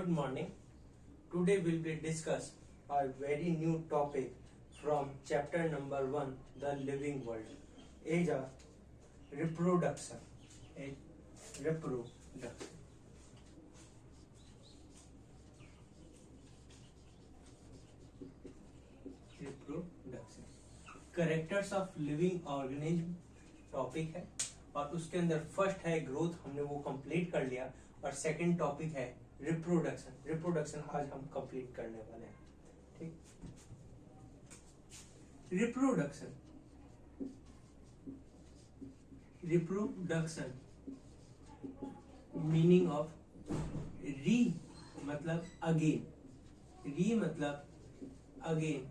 Good morning. Today will be discuss a very new topic from chapter number 1, the living world. Is a reproduction. A reproduction. Reproduction. Characters of living organism topic है और उसके अंदर first है growth, हमने वो complete कर लिया, और सेकंड टॉपिक है रिप्रोडक्शन आज हम कंप्लीट करने वाले हैं. ठीक, रिप्रोडक्शन मीनिंग ऑफ री मतलब अगेन,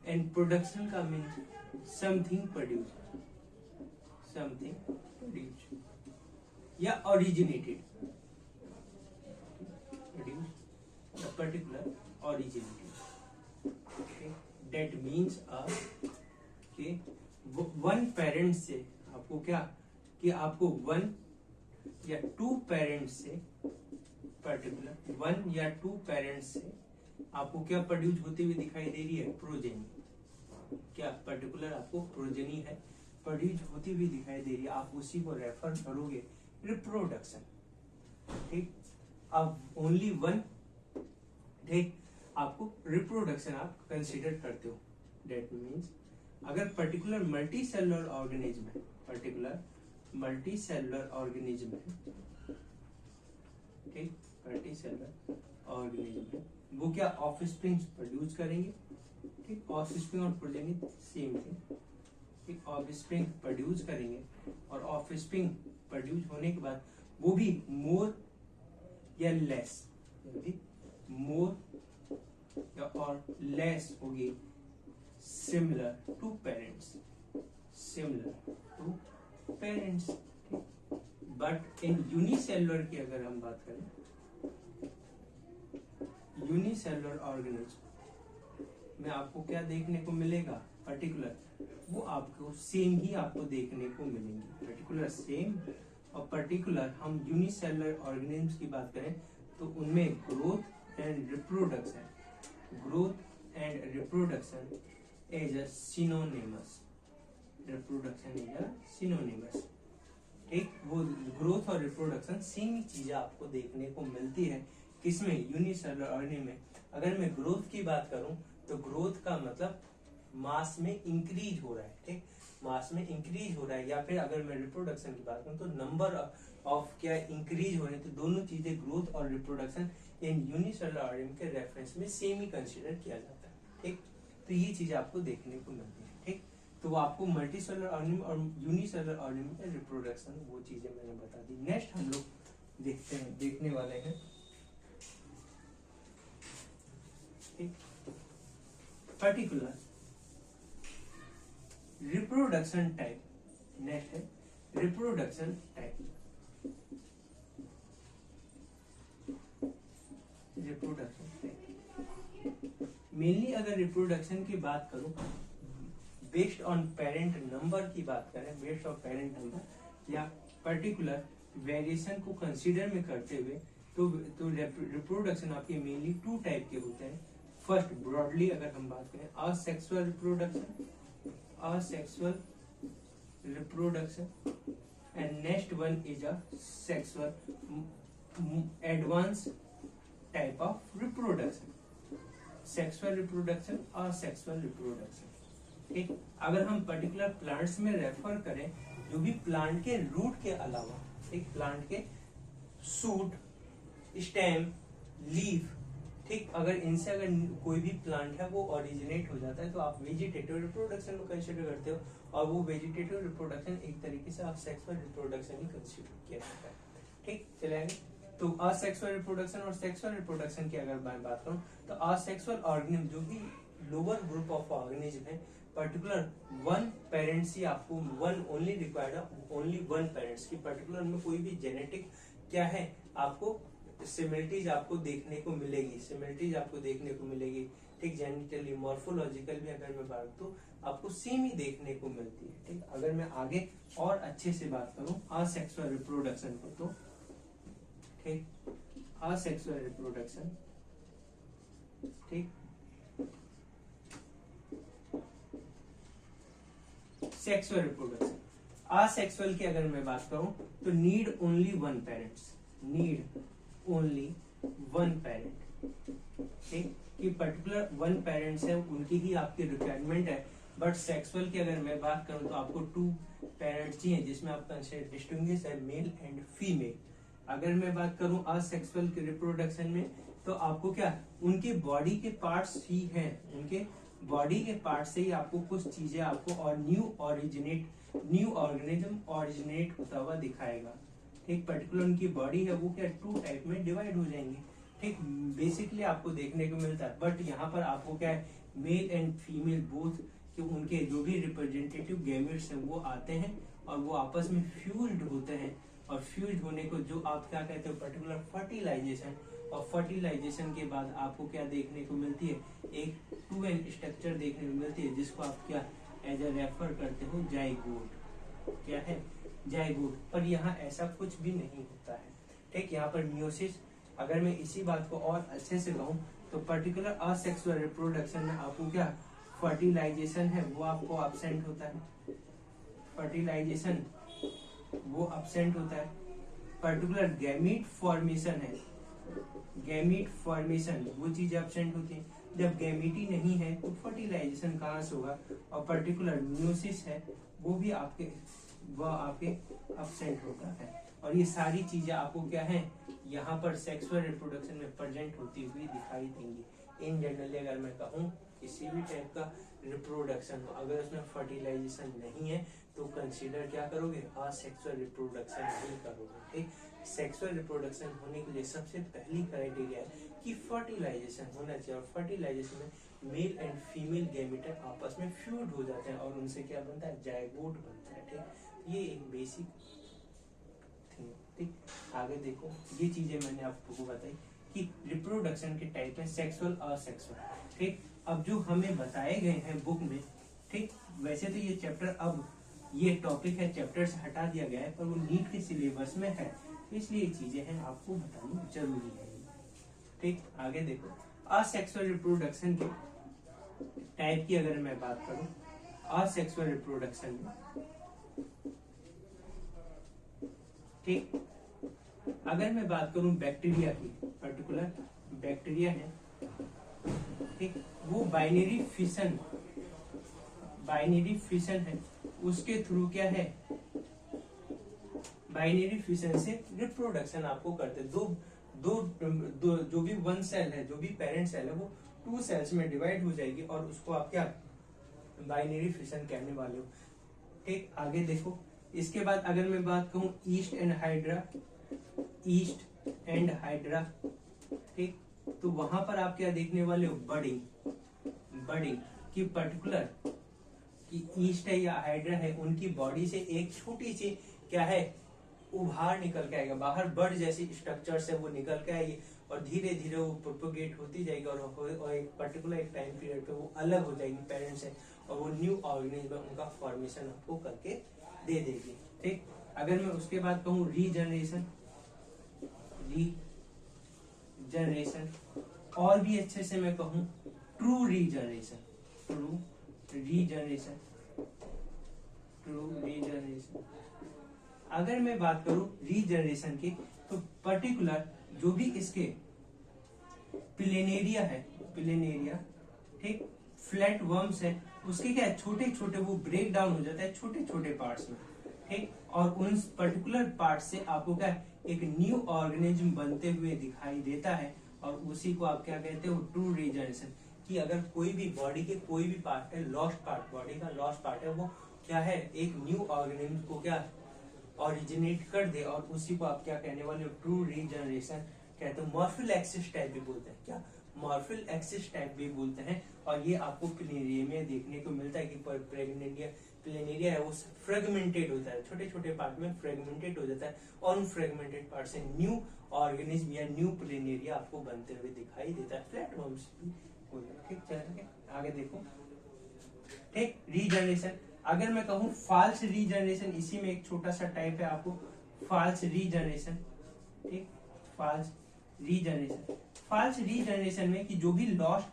एंड प्रोडक्शन का मीन्स समथिंग प्रोड्यूस या originated, a particular originated. Okay, that means one parent से आपको क्या कि आपको वन या टू पेरेंट से पर्टिकुलर वन या टू पेरेंट से आपको क्या प्रोड्यूस होती हुई दिखाई दे रही है, प्रोजेनी. क्या पर्टिकुलर आपको प्रोजेनी है प्रोड्यूस होती हुई दिखाई दे रही है, आप उसी को रेफर करोगे रिप्रोडक्शन. ठीक, अब ओनली वन, ठीक, आपको रिप्रोडक्शन आप कंसीडर करते हो. दैट मीन्स अगर पर्टिकुलर मल्टी सेलुलर ऑर्गेनिज्म है, ठीक, मल्टी सेलुलर ऑर्गेनिज्म है, वो क्या ऑफस्प्रिंग प्रोड्यूस करेंगे. ठीक, ऑफस्प्रिंग और progeny same thing. Offspring produce करेंगे और ऑफस्प्रिंग प्रोड्यूस होने के बाद वो भी मोर या लेस, मोर या और लेस होगी similar to parents. But in unicellular की अगर हम बात करें, यूनिसेलुलर ऑर्गेनिज्म में आपको क्या देखने को मिलेगा, पर्टिकुलर वो आपको सेम ही आपको देखने को मिलेंगे, पर्टिकुलर सेम. और पर्टिकुलर हम यूनिसेलुलर ऑर्गेनिज्म्स की बात करें तो उनमें growth and reproduction as a synonymous. ठीक, वो ग्रोथ और रिप्रोडक्शन सेम ही चीजें आपको देखने को मिलती है किसमें, यूनिसेलुलर ऑर्गेनिज्म में. अगर मैं ग्रोथ की बात करूं तो ग्रोथ का मतलब मास में इंक्रीज हो रहा है. ठीक, मास में इंक्रीज हो रहा है, या फिर अगर मैं रिप्रोडक्शन की बात करूं तो नंबर ऑफ क्या इंक्रीज हो रहे हैं. तो दोनों चीजें ग्रोथ और रिप्रोडक्शन इन यूनिसेलुलर ऑर्गेनिज्म के रेफरेंस में सेम ही कंसीडर किया जाता है. ठीक, तो ये चीजें आपको देखने को मिलती है. ठीक, तो वो आपको मल्टी सेलुलर ऑर्गेनिज्म और यूनिसेलुलर ऑर्गेनिज्म के रिप्रोडक्शन वो चीजें मैंने बता दी. नेक्स्ट हम लोग देखने वाले हैं पर्टिकुलर रिप्रोडक्शन टाइप. नेक्स्ट है रिप्रोडक्शन टाइप. मेनली अगर रिप्रोडक्शन की बात करूं, बेस्ड ऑन पेरेंट नंबर की बात करें, बेस्ड ऑन पेरेंट नंबर या पर्टिकुलर वेरिएशन को कंसीडर में करते हुए, तो रिप्रोडक्शन आपके मेनली टू टाइप के होते हैं. फर्स्ट ब्रॉडली अगर हम बात करें asexual reproduction and next one is a sexual advance type of reproduction. Sexual reproduction और सेक्सुअल रिप्रोडक्शन. ठीक, अगर हम पर्टिकुलर प्लांट्स में रेफर करें, जो भी प्लांट के रूट के अलावा, ठीक, प्लांट के सूट, स्टेम, लीफ, ठीक, अगर इनसे अगर कोई भी प्लांट है वो ओरिजिनेट हो जाता है तो आप वेजिटेटिव रिप्रोडक्शन में कंसीडर करते हो, और वो वेजिटेटिव रिप्रोडक्शन एक तरीके से आप सेक्सुअल रिप्रोडक्शन ही कंसीडर किया जाता है. ठीक, चलेंगे. तो असेक्सुअल रिप्रोडक्शन और सेक्सुअल रिप्रोडक्शन की अगर मैं बात करूं तो असेक्सुअल ऑर्गेनिज्म जो भी लोअर ग्रुप ऑफ ऑर्गेनिज्म है, पर्टिकुलर वन पेरेंट्स ही आपको one only required, only one parents की पर्टिकुलर में कोई भी जेनेटिक क्या है आपको सिमिलरिटीज आपको देखने को मिलेगी. ठीक, जेनेटिकली मॉर्फोलॉजिकल भी अगर मैं बात तो आपको सेम ही देखने को मिलती है. ठीक, अगर मैं आगे और अच्छे से बात करूं असेक्सुअल रिप्रोडक्शन को, तो ठीक असेक्सुअल रिप्रोडक्शन, ठीक। सेक्सुअल रिप्रोडक्शन, असेक्सुअल की अगर मैं बात करूं तो need only one parents, need only one parent, ठीक, कि पर्टिकुलर वन पेरेंट्स है उनकी ही आपकी रिक्वायरमेंट है। बट सेक्सुअल की अगर मैं बात करूं तो आपको टू पेरेंट्स चाहिए, जिसमें आप डिस्टिंग्विश है मेल एंड फीमेल। अगर मैं बात करूं असेक्सुअल के रिप्रोडक्शन में तो आपको क्या उनके बॉडी के पार्ट्स ही हैं, उनके बॉडी के पार्ट से ही आपको कुछ चीजें आपको और न्यू ऑर्गेनिज्म ऑरिजिनेट होता हुआ दिखाएगा, ठीक। पर्टिकुलर उनकी बॉडी है वो क्या टू टाइप में डिवाइड हो जाएंगे, ठीक, बेसिकली आपको देखने को मिलता है। बट यहाँ पर आपको क्या है मेल एंड फीमेल बोथ कि उनके जो भी रिप्रेजेंटेटिव गैमेट्स हैं वो आते हैं और वो आपस में फ्यूज्ड होते हैं, और फ्यूज होने को जो आप क्या कहते हो पर्टिकुलर फर्टिलाइजेशन, और फर्टिलाइजेशन के बाद आपको क्या देखने को मिलती है एक टू एन स्ट्रक्चर देखने को मिलती है, जिसको आप क्या एज ए रेफर करते हो जाइगोट, क्या है जाइगोट। पर यहाँ ऐसा कुछ भी नहीं होता है, ठीक। यहाँ पर मियोसिस, अगर मैं इसी बात को और अच्छे से कहूँ तो पर्टिकुलर असेक्सुअल रिप्रोडक्शन में आपको क्या फर्टिलाइजेशन है वो आपको एब्सेंट होता है, फर्टिलाइजेशन वो एब्सेंट होता है। पर्टिकुलर गैमीट फॉर्मेशन है, गैमीट फॉर्मेशन वो चीज एब्सेंट होती है। जब गैमीटी नहीं है तो फर्टिलाइजेशन कहाँ से होगा, और पर्टिकुलर मियोसिस है वो भी आपके एब्सेंट होता है। और ये सारी चीजें आपको क्या है यहाँ पर सेक्सुअल रिप्रोडक्शन में प्रेजेंट होती हुई दिखाई देंगी। इन जनरली अगर मैं कहूँ किसी भी टाइप का रिप्रोडक्शन हो, अगर उसमें फर्टिलाइजेशन नहीं है तो कंसीडर क्या करोगे असेक्सुअल रिप्रोडक्शन ही करोगे, ठीक। सेक्सुअल रिप्रोडक्शन होने के लिए सबसे पहली क्राइटेरिया है कि फर्टिलाइजेशन होना चाहिए, और फर्टिलाइजेशन में मेल एंड फीमेल गैमेट आपस में फ्यूड हो जाते हैं और उनसे क्या बनता है जाइगोट बनता है, ठीक। ये एक बेसिक थिंग, ठीक। आगे देखो ये चीजें मैंने आपको बताई कि रिप्रोडक्शन के टाइप है सेक्सुअल असेक्सुअल, ठीक। अब जो हमें बताए गए हैं बुक में, ठीक, वैसे तो ये चैप्टर अब ये टॉपिक है चैप्टर से हटा दिया गया है, पर वो नीट के सिलेबस में है, तो इसलिए ये चीजें हैं आपको बतानी जरूरी है, ठीक। आगे देखो असेक्सुअल रिप्रोडक्शन के टाइप की अगर मैं बात करूं, असेक्सुअल रिप्रोडक्शन में, ठीक, अगर मैं बात करूं बैक्टीरिया की, पर्टिकुलर बैक्टीरिया है, ठीक, वो बाइनरी फिशन है, उसके थ्रू क्या है बाइनरी फिशन से रिप्रोडक्शन आपको करते हैं। दो जो भी वन सेल है, जो भी पेरेंट सेल है वो टू सेल्स में डिवाइड हो जाएगी और उसको आप क्या बाइनरी फिशन कहने वाले हो, ठीक। आगे देखो इसके बाद अगर मैं बात कहूं ईस्ट एंड हाइड्रा, ठीक, तो वहां पर आप क्या देखने वाले हो बडिंग की, पर्टिकुलर कि ईस्ट है या हाइड्रा है उनकी बॉडी से एक छोटी सी क्या है उभार निकल के आएगा, बाहर बर्ड जैसी स्ट्रक्चर से वो निकल के आएगी और धीरे धीरे वो प्रोपोगेट होती जाएगी और एक पर्टिकुलर एक टाइम पीरियड पे वो अलग हो जाएगी पेरेंट्स से और वो न्यू ऑर्गेनिज्म उनका फॉर्मेशन आपको करके दे देगी, ठीक। अगर मैं उसके बाद कहूँ रीजनरेशन और भी अच्छे से मैं कहूँ ट्रू रीजनरेशन, अगर मैं बात करूं रीजनरेशन की तो पर्टिकुलर जो भी इसके प्लेनेरिया, ठीक, फ्लैट वर्म्स है उसके क्या छोटे छोटे वो ब्रेक डाउन हो जाता है छोटे छोटे पार्ट्स में, ठीक, और उन पर्टिकुलर पार्ट से आपको क्या एक न्यू ऑर्गेनिज्म बनते हुए दिखाई देता है और उसी को आप क्या कहते हो ट्रू रीजनरेशन। कि अगर कोई भी बॉडी के कोई भी पार्ट है लॉस्ट पार्ट, बॉडी का लॉस्ट पार्ट है वो क्या है एक न्यू ऑर्गेनिज्म को क्या ऑरिजिनेट कर दे और उसी को आप क्या कहने वाले हो ट्रू रीजनरेशन कहते हैं। मॉर्फल एक्सिस टाइप भी बोलते हैं, क्या मॉर्फल एक्सिस टाइप भी बोलते हैं। और ये आपको प्लेनेरिया में देखने को मिलता है कि प्लेनेरिया है वो फ्रेगमेंटेड होता है, छोटे छोटे पार्ट में फ्रेगमेंटेड हो जाता है और उन फ्रेगमेंटेड पार्ट से न्यू ऑर्गेनिज्म या न्यू प्लेनेरिया आपको बनते हुए दिखाई देता है। फ्लैट वर्म्स भी ठीक, चलेंगे आगे देखो, ठीक। रीजनरेशन अगर मैं कहूँ फॉल्स रीजनरेशन, इसी में एक छोटा सा टाइप है आपको फॉल्स रीजनरेशन, ठीक, फॉल्स रीजनरेशन। फॉल्स रीजनरेशन में कि जो भी लॉस्ट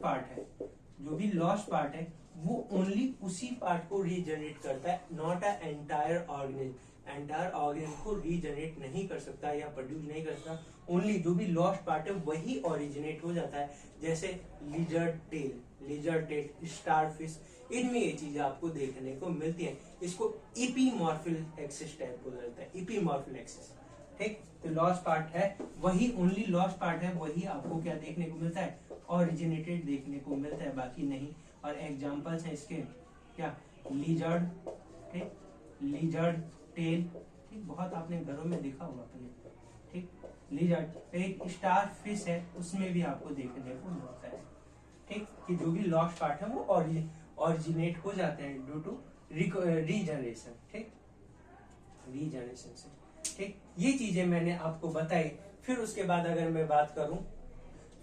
पार्ट है वो ओनली उसी पार्ट को रीजनरेट करता है, not a entire organism. Entire organism को रीजनरेट नहीं कर सकता या प्रोड्यूस नहीं कर सकता, ओनली जो भी लॉस्ट पार्ट है वही ओरिजिनेट हो जाता है। जैसे लिजर्ड टेल, स्टारफिश, इनमें ये चीजें आपको देखने को मिलती हैं। इसको इपीमॉर्फल एक्सिस टाइप बोला जाता है, इपीमॉर्फल एक्सिस। ठीक, तो लॉस्ट पार्ट है वही, ओनली लॉस्ट पार्ट है वही आपको क्या देखने को मिलता है, ओरिजिनेटेड देखने को मिलता है, बाकी नहीं। और एग्जांपल्स हैं इसके क्या, लिजर्ड, ठीक, लिजर्ड टेल, ठीक, बहुत आपने घरों में देखा होगा अपने, ठीक, लिजर्ड। एक स्टार फिश है उसमें भी आपको देखने को मिलता है, ठीक, कि जो भी लॉस्ट पार्ट है वो ओरिजिनेट हो जाते हैं ड्यू टू रीजनरेशन, ठीक, रीजनरेशन से, ठीक। ये चीजें मैंने आपको बताई। फिर उसके बाद अगर मैं बात करूं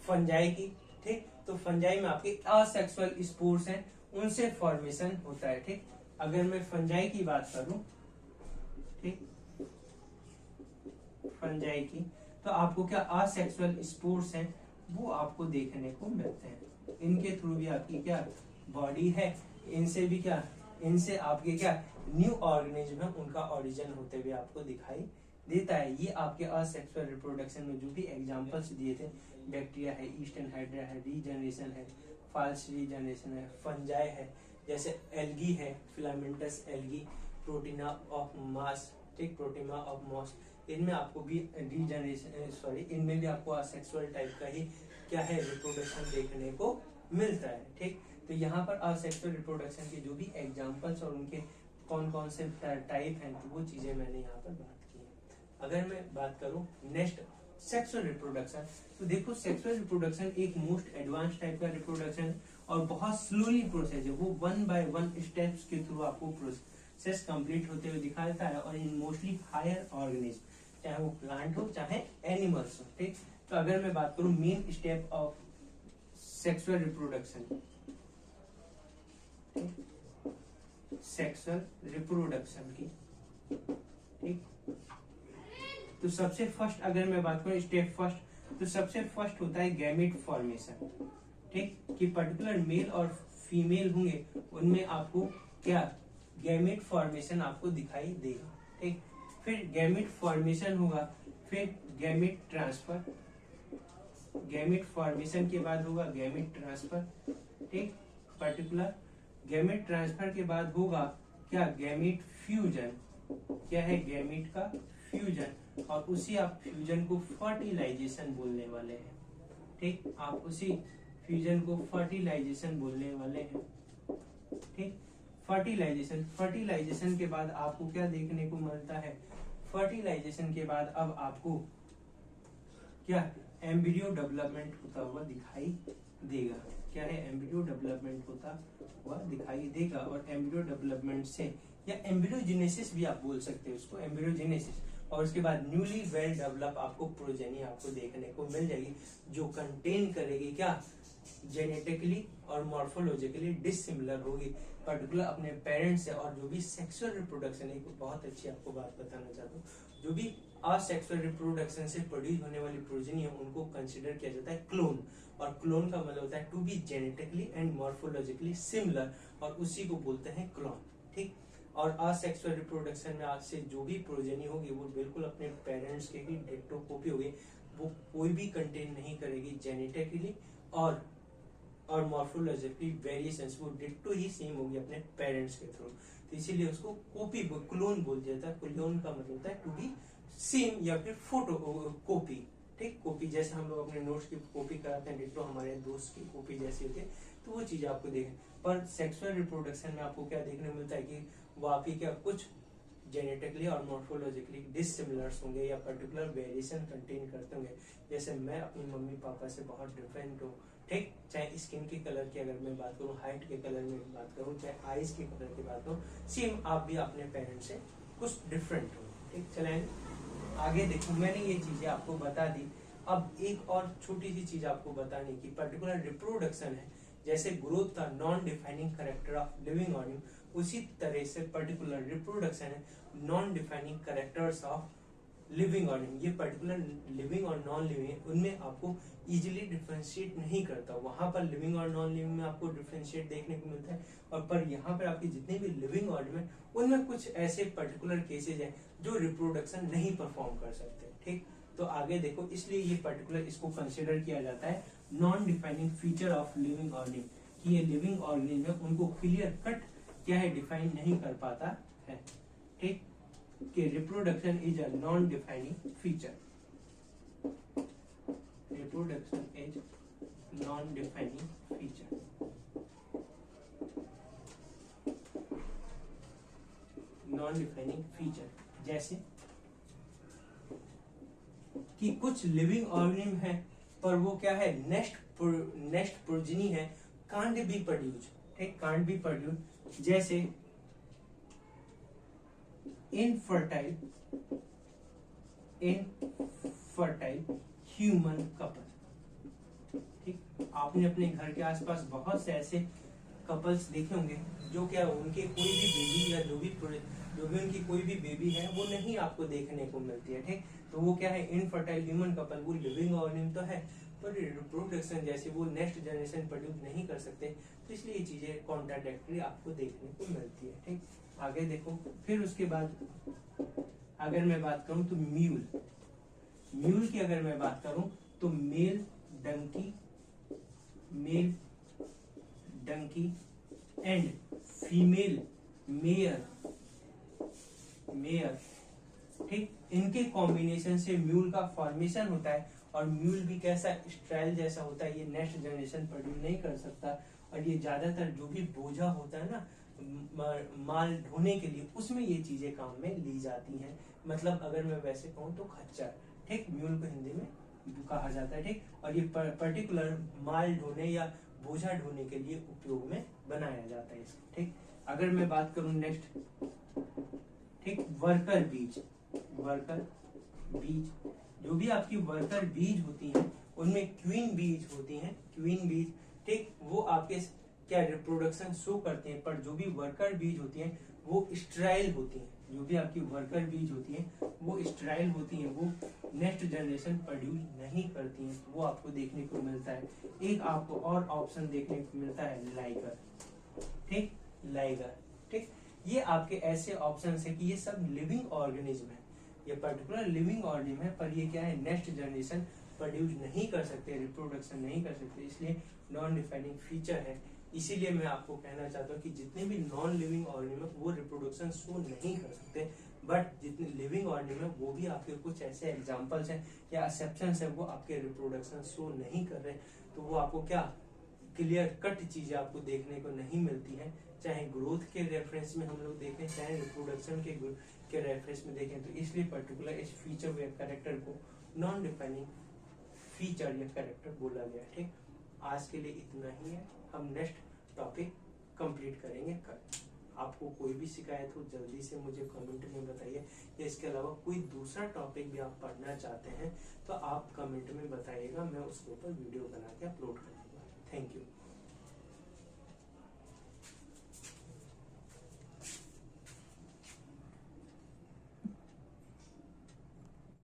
फंजाई की, ठीक, तो फंजाई में आपके असेक्सुअल स्पोर्स हैं, उनसे फॉर्मेशन होता है, ठीक। अगर मैं फंजाई की बात करूं, ठीक, फंजाई की, तो आपको क्या असेक्सुअल स्पोर्स हैं वो आपको देखने को मिलते हैं। इनके थ्रू भी आपकी क्या बॉडी है, इनसे भी क्या, इनसे आपके क्या न्यू ऑर्गेनिज्म है उनका ओरिजिन होते हुए आपको दिखाई देता है। ये आपके असेक्सुअल रिप्रोडक्शन में जो भी एग्जांपल्स दिए थे, बैक्टीरिया है, ईस्टर्न हाइड्रा है, रीजनरेशन है, फॉल्स रीजनरेशन है, फंजाई है, जैसे एल्गी है, फिलामेंटस एल्गी, प्रोटीना ऑफ मास, ठीक, प्रोटीमा ऑफ मॉस, इनमें आपको भी रीजनरेशन इनमें भी आपको असेक्सुअल टाइप का ही क्या है रिप्रोडक्शन देखने को मिलता है, ठीक। तो यहाँ पर असेक्सुअल रिप्रोडक्शन के जो भी एग्जांपल्स और उनके कौन कौन से टाइप हैं, तो वो चीजें मैंने यहाँ पर बात की है। अगर मैं बात करूँ नेक्स्ट सेक्सुअल रिप्रोडक्शन, तो देखो सेक्सुअल रिप्रोडक्शन एक मोस्ट एडवांस टाइप का रिप्रोडक्शन और बहुत स्लोली प्रोसेस है, वो 1 by 1 स्टेप्स के थ्रू आपको प्रोसेस कंप्लीट होते हुए दिखाता है, और इन मोस्टली हायर ऑर्गेनिज्म, चाहे वो प्लांट हो चाहे एनिमल्स हो, ठीक। तो अगर मैं बात करूं main step of sexual reproduction, sexual reproduction की, ठीक, तो सबसे फर्स्ट अगर मैं बात करूं स्टेप फर्स्ट, तो सबसे फर्स्ट होता है गैमेट फॉर्मेशन, ठीक, कि पर्टिकुलर मेल और फीमेल होंगे उनमें आपको क्या गैमेट फॉर्मेशन आपको दिखाई देगा, ठीक। फिर गैमेट फॉर्मेशन होगा, फिर गैमेट ट्रांसफर, गैमेट फॉर्मेशन के बाद होगा गैमेट ट्रांसफर, ठीक, पर्टिकुलर गैमेट ट्रांसफर के बाद होगा क्या गैमेट फ्यूजन, क्या है गैमेट का फ्यूजन, और उसी आप फ्यूजन को फर्टिलाइजेशन बोलने वाले हैं, ठीक, आप उसी फ्यूजन को फर्टिलाइजेशन बोलने वाले हैं, ठीक। फर्टिलाइजेशन के बाद आपको क्या देखने को मिलता है, फर्टिलाइजेशन के बाद अब आपको क्या एम्ब्रियो डेवलपमेंट होता हुआ दिखाई देगा, क्या है एम्ब्रियो डेवलपमेंट होता हुआ दिखाई देगा, और एम्ब्रियो डेवलपमेंट से या एम्ब्रियोजेनेसिस भी आप बोल सकते हैं उसको, एम्ब्रियोजेनेसिस, और उसके बाद न्यूली वेल डेवलप आपको प्रोजेनी आपको देखने को मिल जाएगी, जो कंटेन करेगी क्या जेनेटिकली और मॉर्फोलॉजिकली डिसिमिलर होगी पर्टिकुलर अपने पेरेंट्स से। और जो भी सेक्सुअल रिप्रोडक्शन है, एक बहुत अच्छी आपको बात बताना चाहता हूँ, जो भी असेक्सुअल रिप्रोडक्शन से प्रोड्यूस होने वाली प्रोजेनी है उनको कंसिडर किया जाता है क्लोन, और क्लोन का मतलब होता है to be genetically and morphologically similar, और उसी को बोलते हैं क्लोन, ठीक। और असेक्सुअल रिप्रोडक्शन में आज से जो भी प्रोजेनी होगी वो बिल्कुल अपने पेरेंट्स के ही डिट्टो कॉपी होगी, वो कोई भी कंटेन नहीं करेगी जेनेटिकली और मॉर्फोलॉजिकली वेरिएशंस, वो डिट्टो ही सेम होगी अपने पेरेंट्स के थ्रू, तो इसीलिए उसको कॉपी क्लोन बोल जाता है। क्लोन का मतलब होता है टू बी सेम या फिर फोटो कॉपी, ठीक, कॉपी, जैसे हम लोग अपने नोट्स की कॉपी कराते हैं, डिट्टो हमारे दोस्त की कॉपी जैसी होती है, तो वो चीज आपको देखें। पर सेक्सुअल रिप्रोडक्शन में आपको क्या देखने को मिलता है कि वो आपकी क्या कुछ जेनेटिकली और मॉर्फोलॉजिकली डिसिमिलर्स होंगे या पर्टिकुलर वेरिएशन कंटेन करते होंगे, जैसे मैं अपनी मम्मी पापा से बहुत डिफरेंट हूँ, ठीक, चाहे स्किन के कलर की अगर मैं बात करूँ, हाइट के कलर में बात करूँ, चाहे आईज के कलर की बात करूँ, सेम आप भी अपने पेरेंट्स से कुछ डिफरेंट हो, ठीक। चलें आगे देखो, मैंने ये चीजें आपको बता दी, अब एक और छोटी सी चीज आपको बताने की, पर्टिकुलर रिप्रोडक्शन है, जैसे ग्रोथ का non defining character of living organism, उसी तरह से पर्टिकुलर रिप्रोडक्शन है non defining characters of living organism, ये पर्टिकुलर लिविंग और नॉन लिविंग उनमें आपको इजीली डिफरेंशिएट नहीं करता। वहां पर लिविंग और नॉन लिविंग में आपको डिफरेंशिएट देखने को मिलता है, और पर यहाँ पर आपके जितने भी लिविंग ऑर्गेनिज्म है उनमें कुछ ऐसे पर्टिकुलर केसेज हैं जो रिप्रोडक्शन नहीं परफॉर्म कर सकते। ठीक, तो आगे देखो, इसलिए ये पर्टिकुलर इसको कंसिडर किया जाता है non defining feature of living organism, कि ये लिविंग ऑर्गेनिज्म है उनको क्लियर कट क्या है डिफाइन नहीं कर पाता है। ठीक, कि reproduction is a non defining feature, reproduction is non defining feature. Non defining feature जैसे कि कुछ लिविंग ऑर्गेनिज्म है पर वो क्या है नेक्स्ट प्रोजेनी है, कांट बी प्रोड्यूस। ठीक, कांट बी प्रोड्यूस, जैसे इनफर्टाइल ह्यूमन कपल। ठीक, आपने अपने घर के आसपास बहुत से ऐसे कपल्स देखे होंगे जो क्या उनके कोई भी बेबी या जो भी उनकी कोई भी बेबी है वो नहीं आपको देखने को मिलती है। ठीक, तो वो क्या है इनफर्टाइल ह्यूमन कपल, वो लिविंग ऑर्गेनिज्म तो है पर रिप्रोडक्शन जैसे वो नेक्स्ट जनरेशन प्रोड्यूस नहीं कर सकते, तो इसलिए ये चीजें कॉन्ट्राडिक्टरी आपको देखने को मिलती है। ठीक, आगे देखो, फिर उसके बाद अगर मैं बात करूं तो म्यूल की अगर मैं बात करूं तो male donkey and female mare. ठीक, इनके कॉम्बिनेशन से म्यूल का फॉर्मेशन होता है, और म्यूल भी कैसा स्ट्राइल जैसा होता है, ये नेक्स्ट जनरेशन प्रोड्यूस नहीं कर सकता, और ये ज्यादातर जो भी बोझा होता है ना माल ढोने के लिए उसमें ये चीजें काम में ली जाती हैं। मतलब अगर मैं वैसे कहूँ तो खच्चर। ठीक, म्यूल को हिंदी में कहा जाता है। ठीक, और ये पर्टिकुलर माल ढोने या बोझा ढोने के लिए उपयोग में बनाया जाता है इसको। ठीक, अगर मैं बात करूं नेक्स्ट, ठीक, वर्कर बीज, जो भी आपकी वर्कर बीज होती हैं उनमें क्वीन बीज। ठीक, वो आपके क्या रिप्रोडक्शन शो करते हैं, पर जो भी वर्कर बीज होती हैं वो स्टेराइल होती हैं। जो भी आपकी वर्कर बीज होती हैं वो स्टेराइल होती हैं, वो नेक्स्ट जनरेशन प्रोड्यूस नहीं करती हैं, वो आपको देखने को मिलता है। एक आपको और ऑप्शन देखने को मिलता है लाइगर। ठीक, ये आपके ऐसे ऑप्शन है कि ये सब लिविंग ऑर्गेनिज्म है, ये पर्टिकुलर लिविंग ऑर्गेनिज्म है, पर ये क्या है नेक्स्ट जनरेशन प्रोड्यूस नहीं कर सकते, रिप्रोडक्शन नहीं कर सकते, इसलिए नॉन डिफाइनिंग फीचर है। इसीलिए मैं आपको कहना चाहता हूँ कि जितने भी नॉन लिविंग ऑर्गेनिज्म वो रिप्रोडक्शन शो नहीं कर सकते, बट जितने लिविंग ऑर्गेनिज्म है वो भी आपके कुछ ऐसे एग्जांपल्स हैं या एक्सेप्शंस है, वो आपके रिप्रोडक्शन शो नहीं कर रहे, तो वो आपको क्या क्लियर कट चीजें आपको देखने को नहीं मिलती हैं। चाहे ग्रोथ के रेफरेंस में हम लोग देखें, चाहे रिप्रोडक्शन के रेफरेंस में देखें, तो इसलिए पर्टिकुलर इस फीचर या कैरेक्टर को नॉन डिफाइनिंग फीचर या कैरेक्टर बोला गया। ठीक, आज के लिए इतना ही है, हम नेक्स्ट टॉपिक कंप्लीट करेंगे कल। आपको कोई भी शिकायत हो जल्दी से मुझे कमेंट में बताइए, या इसके अलावा कोई दूसरा टॉपिक भी आप पढ़ना चाहते हैं तो आप कमेंट में बताइएगा, मैं उसके ऊपर वीडियो बना के अपलोड करूँगा।